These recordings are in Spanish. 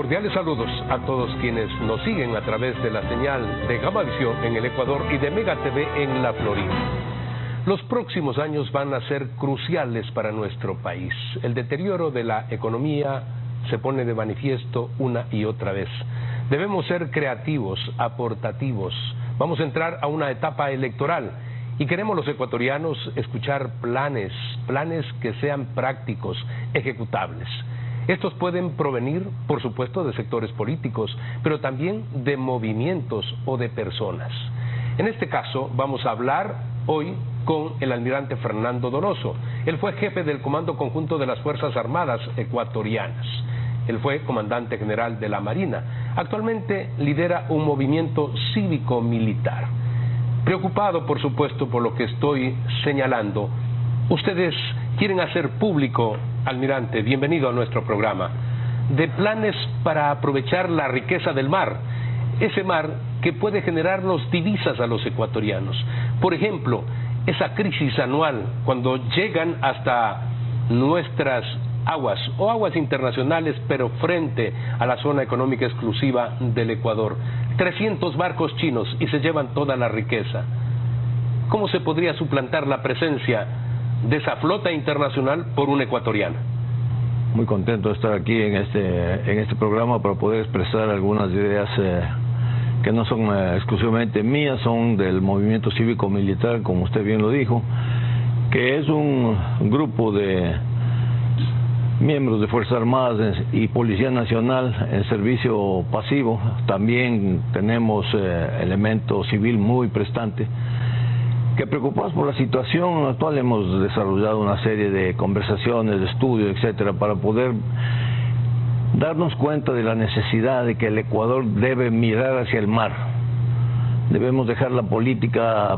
Cordiales saludos a todos quienes nos siguen a través de la señal de Gamavisión en el Ecuador y de Mega TV en la Florida. Los próximos años van a ser cruciales para nuestro país. El deterioro de la economía se pone de manifiesto una y otra vez. Debemos ser creativos, aportativos. Vamos a entrar a una etapa electoral y queremos los ecuatorianos escuchar planes que sean prácticos, ejecutables. Estos pueden provenir, por supuesto, de sectores políticos, pero también de movimientos o de personas. En este caso, vamos a hablar hoy con el almirante Fernando Donoso. Él fue jefe del Comando Conjunto de las Fuerzas Armadas Ecuatorianas. Él fue comandante general de la Marina. Actualmente lidera un movimiento cívico-militar. Preocupado, por supuesto, por lo que estoy señalando, ustedes quieren hacer público, almirante, bienvenido a nuestro programa, de planes para aprovechar la riqueza del mar, ese mar que puede generarnos divisas a los ecuatorianos. Por ejemplo, esa crisis anual, cuando llegan hasta nuestras aguas o aguas internacionales, pero frente a la zona económica exclusiva del Ecuador, 300 barcos chinos y se llevan toda la riqueza. ¿Cómo se podría suplantar la presencia de esa flota internacional por una ecuatoriana? Muy contento de estar aquí en este programa para poder expresar algunas ideas que no son exclusivamente mías, son del movimiento cívico-militar, como usted bien lo dijo, que es un grupo de miembros de Fuerzas Armadas y Policía Nacional en servicio pasivo. También tenemos elemento civil muy prestante, que preocupados por la situación actual hemos desarrollado una serie de conversaciones, de estudios, etcétera, para poder darnos cuenta de la necesidad de que el Ecuador debe mirar hacia el mar. Debemos dejar la política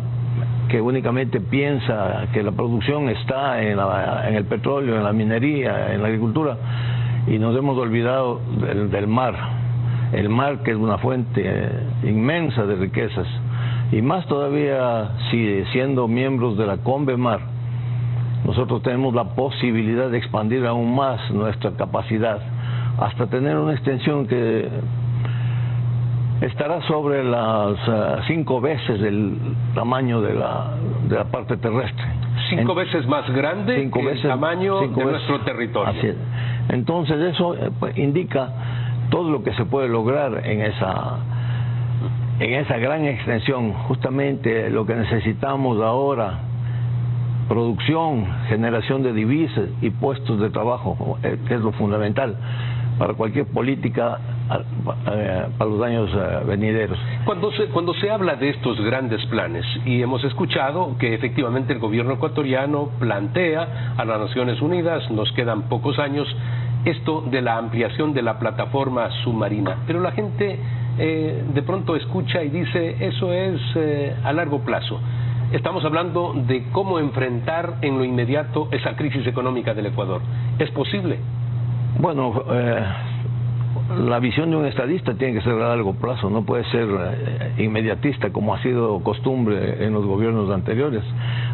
que únicamente piensa que la producción está en el petróleo, en la minería, en la agricultura, y nos hemos olvidado del mar. El mar, que es una fuente inmensa de riquezas, y más todavía si siendo miembros de la Convemar, nosotros tenemos la posibilidad de expandir aún más nuestra capacidad, hasta tener una extensión que estará sobre las 5 veces el tamaño de la parte terrestre. 5 veces más grande que el tamaño de nuestro territorio. Así es. Entonces eso indica todo lo que se puede lograr en esa gran extensión. Justamente lo que necesitamos ahora: producción, generación de divisas y puestos de trabajo, que es lo fundamental para cualquier política para los años venideros. Cuando se habla de estos grandes planes, y hemos escuchado que efectivamente el gobierno ecuatoriano plantea a las Naciones Unidas, nos quedan pocos años, esto de la ampliación de la plataforma submarina, pero la gente de pronto escucha y dice, eso es a largo plazo. Estamos hablando de cómo enfrentar en lo inmediato esa crisis económica del Ecuador. ¿Es posible? Bueno, la visión de un estadista tiene que ser a largo plazo, no puede ser inmediatista como ha sido costumbre en los gobiernos anteriores.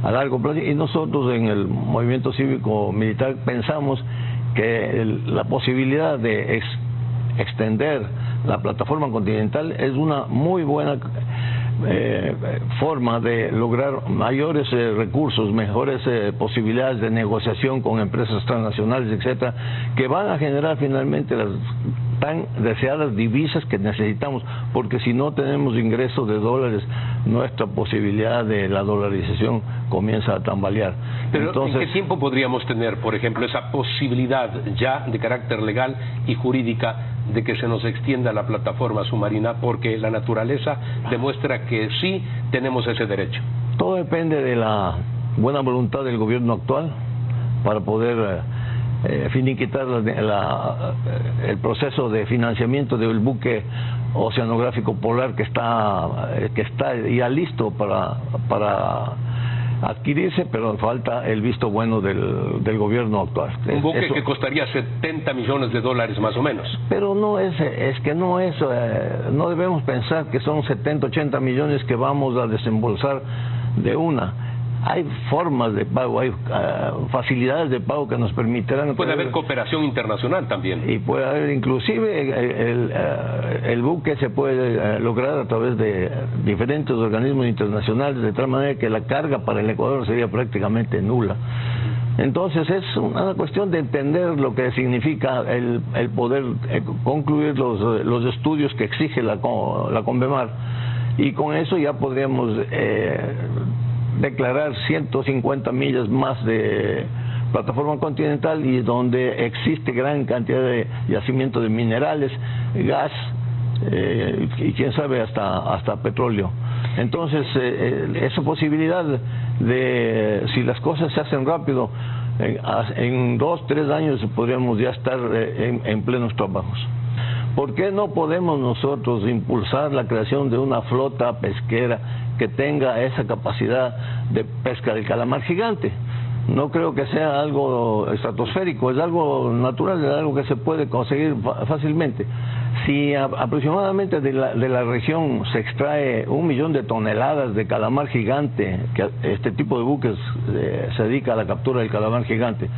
A largo plazo, y nosotros en el movimiento cívico-militar pensamos que la posibilidad de extender la plataforma continental es una muy buena forma de lograr mayores recursos, mejores posibilidades de negociación con empresas transnacionales, etcétera, que van a generar finalmente las tan deseadas divisas que necesitamos, porque si no tenemos ingresos de dólares, nuestra posibilidad de la dolarización comienza a tambalear. Pero entonces, ¿en qué tiempo podríamos tener, por ejemplo, esa posibilidad ya de carácter legal y jurídica de que se nos extienda la plataforma submarina? Porque la naturaleza demuestra que sí tenemos ese derecho. Todo depende de la buena voluntad del gobierno actual para poder finiquitar el proceso de financiamiento del buque oceanográfico polar que está ya listo para adquirirse, pero falta el visto bueno del gobierno actual. Un buque que costaría $70 millones más o menos. Pero no no debemos pensar que son 70, 80 millones que vamos a desembolsar de una. hay formas de pago, hay facilidades de pago que nos permitirán... Puede haber cooperación internacional también. Y puede haber, inclusive, el buque se puede lograr a través de diferentes organismos internacionales, de tal manera que la carga para el Ecuador sería prácticamente nula. Entonces es una cuestión de entender lo que significa el poder concluir los estudios que exige la Convemar, y con eso ya podríamos declarar 150 millas más de plataforma continental, y donde existe gran cantidad de yacimientos de minerales, gas y quién sabe hasta petróleo. Entonces esa posibilidad de, si las cosas se hacen rápido, en 2-3 años podríamos ya estar en plenos trabajos. ¿Por qué no podemos nosotros impulsar la creación de una flota pesquera que tenga esa capacidad de pesca del calamar gigante? No creo que sea algo estratosférico, es algo natural, es algo que se puede conseguir fácilmente. Si aproximadamente de la región se extrae 1 millón de toneladas de calamar gigante, que este tipo de buques se dedica a la captura del calamar gigante,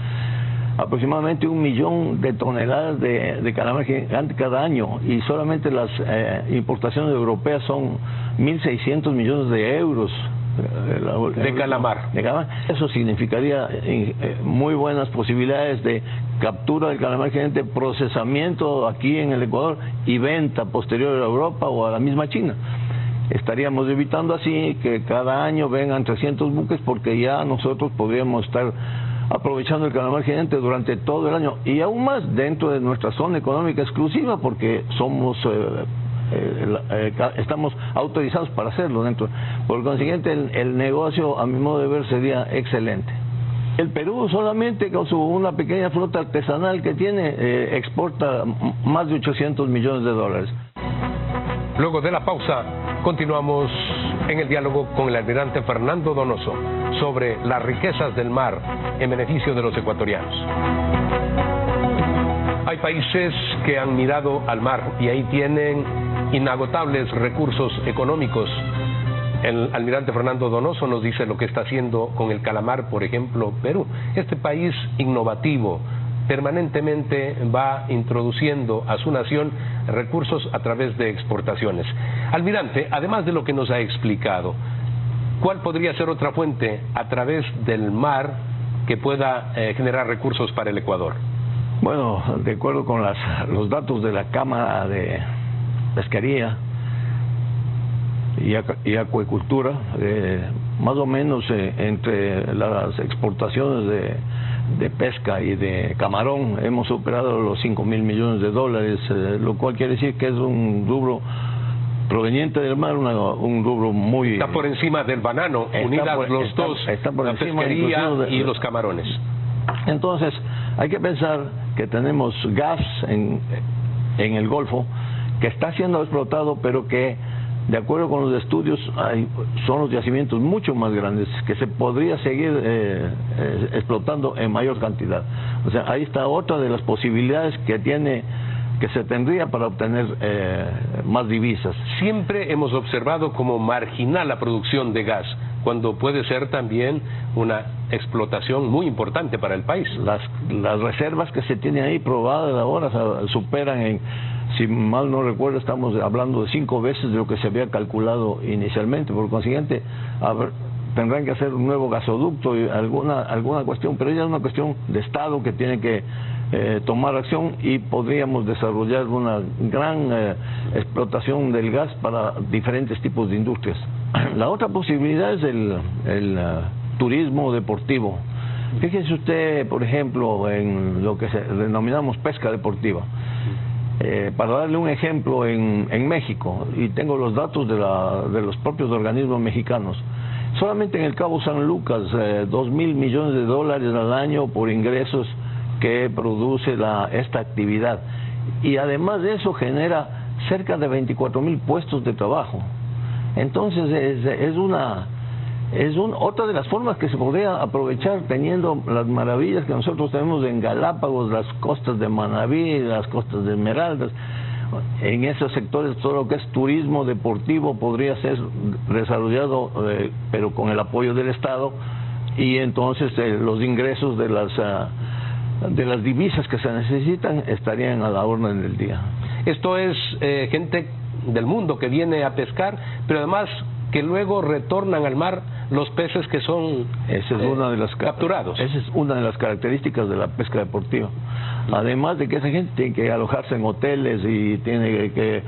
aproximadamente 1 millón de toneladas de calamar gigante cada año, y solamente las importaciones europeas son 1.600 millones de euros de calamar. Eso significaría muy buenas posibilidades de captura del calamar gigante, procesamiento aquí en el Ecuador y venta posterior a Europa o a la misma China. Estaríamos evitando así que cada año vengan 300 buques, porque ya nosotros podríamos estar aprovechando el calamar gigante durante todo el año, y aún más dentro de nuestra zona económica exclusiva, porque somos estamos autorizados para hacerlo dentro. Por consiguiente, el negocio, a mi modo de ver, sería excelente. El Perú solamente con una pequeña flota artesanal que tiene exporta más de 800 millones de dólares. Luego de la pausa, continuamos en el diálogo con el almirante Fernando Donoso sobre las riquezas del mar en beneficio de los ecuatorianos. Hay países que han mirado al mar y ahí tienen inagotables recursos económicos. El almirante Fernando Donoso nos dice lo que está haciendo con el calamar, por ejemplo, Perú. Este país innovativo permanentemente va introduciendo a su nación recursos a través de exportaciones. Almirante, además de lo que nos ha explicado, ¿cuál podría ser otra fuente a través del mar que pueda generar recursos para el Ecuador? Bueno, de acuerdo con los datos de la Cámara de Pesquería y Acuicultura, más o menos entre las exportaciones de pesca y de camarón hemos superado los 5.000 millones de dólares, lo cual quiere decir que es un rubro proveniente del mar, un rubro muy... Está por encima del banano, unidas los dos, la pesquería y los camarones. Entonces, hay que pensar que tenemos gas en el Golfo que está siendo explotado, pero que, de acuerdo con los estudios, son los yacimientos mucho más grandes que se podría seguir explotando en mayor cantidad. O sea, ahí está otra de las posibilidades que se tendría para obtener más divisas. Siempre hemos observado como marginal la producción de gas, cuando puede ser también una explotación muy importante para el país. Las reservas que se tienen ahí probadas ahora superan si mal no recuerdo, estamos hablando de 5 veces de lo que se había calculado inicialmente. Por consiguiente, tendrán que hacer un nuevo gasoducto y alguna cuestión, pero ya es una cuestión de Estado que tiene que tomar acción, y podríamos desarrollar una gran explotación del gas para diferentes tipos de industrias. La otra posibilidad es el turismo deportivo. Fíjese usted, por ejemplo, en lo que denominamos pesca deportiva. Para darle un ejemplo, en México, y tengo los datos de los propios organismos mexicanos, solamente en el Cabo San Lucas, 2.000 millones de dólares al año por ingresos que produce esta actividad, y además de eso genera cerca de 24.000 puestos de trabajo. Entonces es otra de las formas que se podría aprovechar, teniendo las maravillas que nosotros tenemos en Galápagos, las costas de Manabí, las costas de Esmeraldas. En esos sectores todo lo que es turismo deportivo podría ser desarrollado, pero con el apoyo del Estado, y entonces los ingresos de las divisas que se necesitan estarían a la orden del día. Esto es gente del mundo que viene a pescar, pero además que luego retornan al mar los peces que son capturados. Esa es una de las características de la pesca deportiva. Además de que esa gente tiene que alojarse en hoteles y tiene que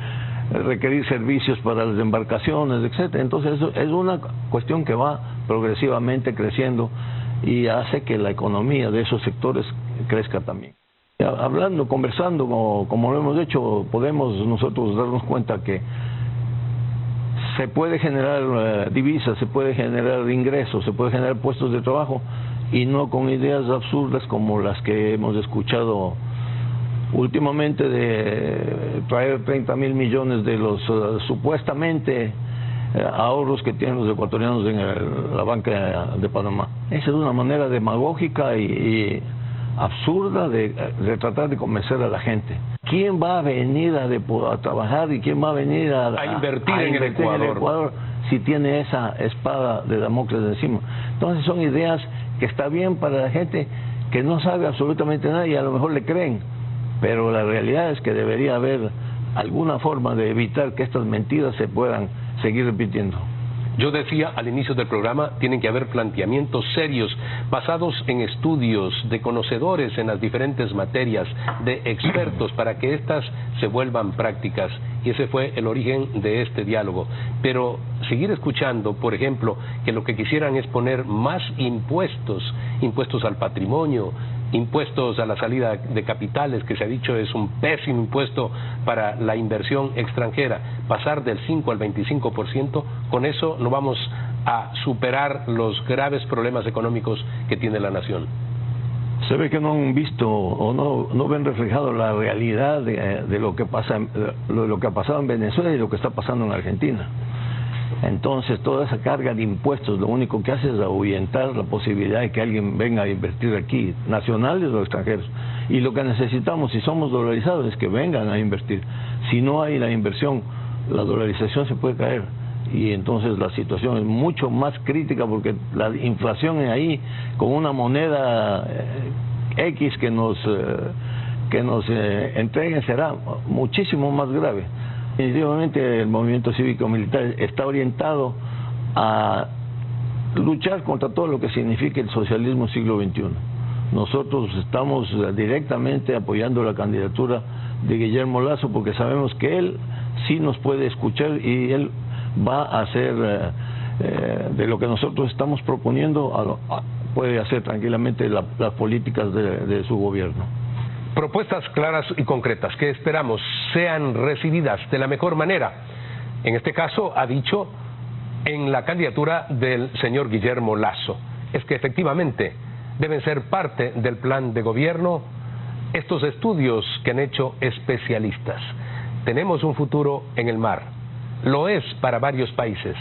requerir servicios para las embarcaciones, etcétera. Entonces eso es una cuestión que va progresivamente creciendo y hace que la economía de esos sectores crezca también. Hablando, conversando, como lo hemos hecho, podemos nosotros darnos cuenta que se puede generar divisas, se puede generar ingresos, se puede generar puestos de trabajo, y no con ideas absurdas como las que hemos escuchado últimamente de traer 30.000 millones de los supuestamente ahorros que tienen los ecuatorianos en la banca de Panamá. Esa es una manera demagógica y absurda de tratar de convencer a la gente. ¿Quién va a venir a trabajar y quién va a venir a invertir en el Ecuador si tiene esa espada de Damocles encima? Entonces son ideas que está bien para la gente que no sabe absolutamente nada y a lo mejor le creen, pero la realidad es que debería haber alguna forma de evitar que estas mentiras se puedan seguir repitiendo. Yo decía al inicio del programa, tienen que haber planteamientos serios, basados en estudios de conocedores en las diferentes materias, de expertos, para que éstas se vuelvan prácticas. Y ese fue el origen de este diálogo. Pero seguir escuchando, por ejemplo, que lo que quisieran es poner más impuestos al patrimonio, impuestos a la salida de capitales, que se ha dicho es un pésimo impuesto para la inversión extranjera, pasar del 5 al 25%, con eso no vamos a superar los graves problemas económicos que tiene la nación. Se ve que no han visto o no ven reflejado la realidad de lo que pasa, lo que ha pasado en Venezuela y lo que está pasando en Argentina. Entonces toda esa carga de impuestos lo único que hace es ahuyentar la posibilidad de que alguien venga a invertir aquí, nacionales o extranjeros. Y lo que necesitamos, si somos dolarizados, es que vengan a invertir. Si no hay la inversión, la dolarización se puede caer y entonces la situación es mucho más crítica, porque la inflación es ahí, con una moneda X que nos entreguen, será muchísimo más grave. Definitivamente el movimiento cívico-militar está orientado a luchar contra todo lo que significa el socialismo siglo XXI. Nosotros estamos directamente apoyando la candidatura de Guillermo Lasso porque sabemos que él sí nos puede escuchar y él va a hacer de lo que nosotros estamos proponiendo, puede hacer tranquilamente las políticas de su gobierno. Propuestas claras y concretas que esperamos sean recibidas de la mejor manera. En este caso, ha dicho, en la candidatura del señor Guillermo Lasso. Es que efectivamente deben ser parte del plan de gobierno estos estudios que han hecho especialistas. Tenemos un futuro en el mar. Lo es para varios países.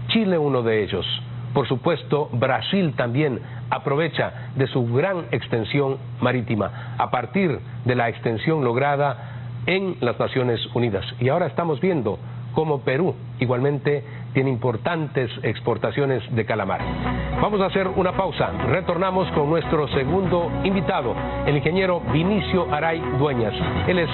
Chile uno de ellos. Por supuesto, Brasil también aprovecha de su gran extensión marítima a partir de la extensión lograda en las Naciones Unidas. Y ahora estamos viendo cómo Perú igualmente tiene importantes exportaciones de calamar. Vamos a hacer una pausa. Retornamos con nuestro segundo invitado, el ingeniero Vinicio Aray Dueñas. Él es